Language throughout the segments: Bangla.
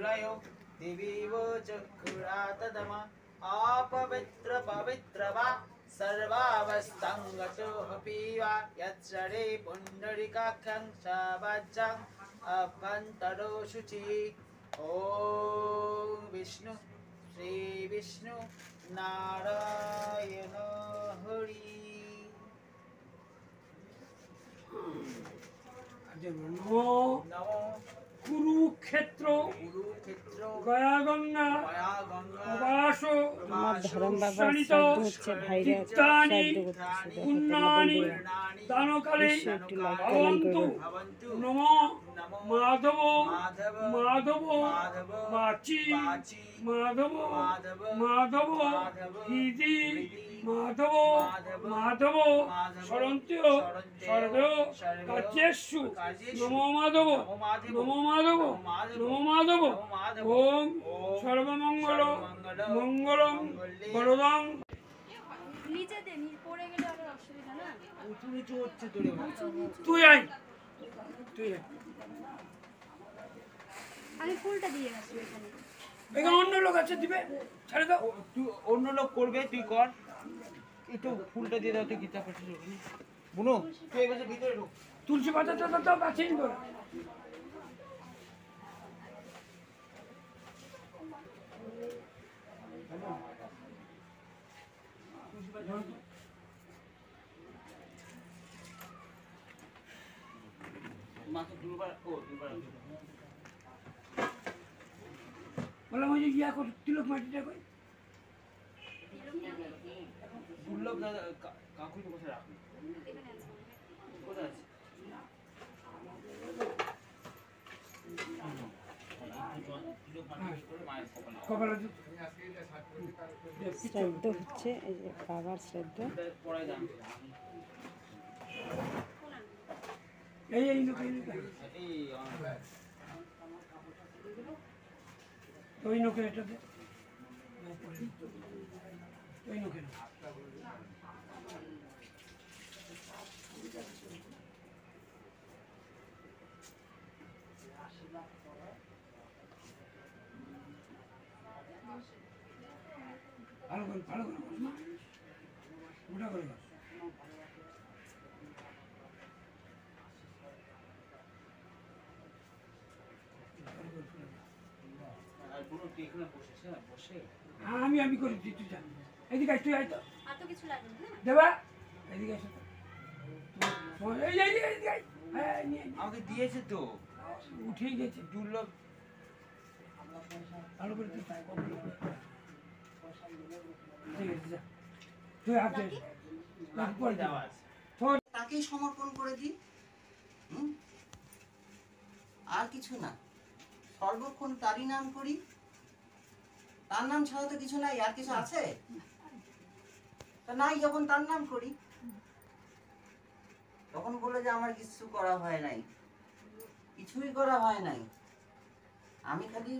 मुनयो दिवीव चक्षुरातदम अपवित्र पवित्र वा सर्वावस्थांगतो अपि वा यत्सरे पुण्डरीकाख्यं सवज्जं अभ्यन्तरो शुचि ॐ विष्णु श्री विष्णु नारायण हरि नमो कुरुक्षेत्र गया गंगा प्रवास शनित चित्तानि पुण्यानि दानकाले भवन्तु नमो माधव माधव वाची माधव माधव हृदि माधव माधव शरन्त्य सर्वो कार्येषु नमो माधव नमो माधव नमो माधव ओम सर्वमंगल मंगलम वरदं নিচে দে পড়ে গেলে আবার অসুবিধা না উঁচু নিচু হচ্ছে তোরে তুই আয় আমি ফুলটা দিয়ে গেছি এখানে এখানে অন্য লোক আছে দিবে ছেড়ে দাও তুই অন্য লোক করবে তুই কর একটু ফুলটা দিয়ে দাও তুই গীতা পাঠিয়ে ওখানে বুনো তুই এবার ভিতরে ঢোক তুলসী পাতাটা দাও কাছে নিব মাকে দুবার বললাম ওই যে ইয়া করে তিলক মাটিটা কই দুর্লভ দাদা কাকুই তো কোথায় রাখুন কোথায় আছে কপালে শ্রাদ্ধ হচ্ছে এই যে বাবার শ্রাদ্ধ পড়াই দাম এই লোক ওই লোকের এটা দে ওই লোকের ভালো করে ওটা করে আমি করে দিই তুই যা এদিকে তুই আয় তো আর তো কিছু লাগবে না দেবা এদিকে এসে এদিকে আমাকে দিয়েছে তো উঠেই গেছে দুর্লভ ভালো করে তুই তাই ঠিক আছে যা তুই হাতে পরে যাওয়া তাকেই সমর্পণ করে দিই আর কিছু না সর্বক্ষণ তারই নাম করি তার নাম ছাড়া তো কিছু নাই আর কিছু আছে তা নাই যখন তার নাম করি তখন বলে যে আমার কিছু করা হয় নাই কিছুই করা হয় নাই আমি খালি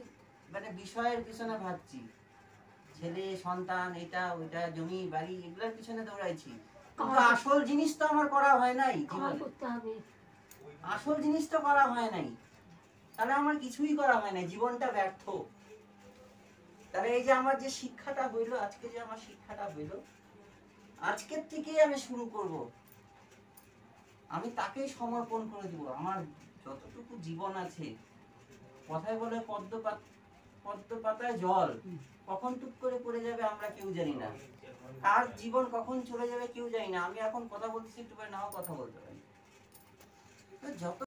মানে বিষয়ের পিছনে ভাবছি ছেলে সন্তান এটা ওইটা জমি বাড়ি এগুলোর পিছনে দৌড়াইছি কিন্তু আসল জিনিস তো আমার করা হয় নাই আসল জিনিস তো করা হয় নাই তাহলে আমার কিছুই করা হয় নাই জীবনটা ব্যর্থ তাহলে এই যে আমার যে শিক্ষাটা হইলো আজকে যে আমার শিক্ষাটা হইলো আজকের থেকেই আমি শুরু করব আমি তাকেই সমর্পণ করে দিব আমার যতটুকু জীবন আছে কথায় বলে পদ্ম পাতায় জল কখন টুক করে পড়ে যাবে আমরা কেউ জানি না কার জীবন কখন চলে যাবে কেউ জানি না আমি এখন কথা বলতেছি একটু পরে নাও কথা বলতে পারি যত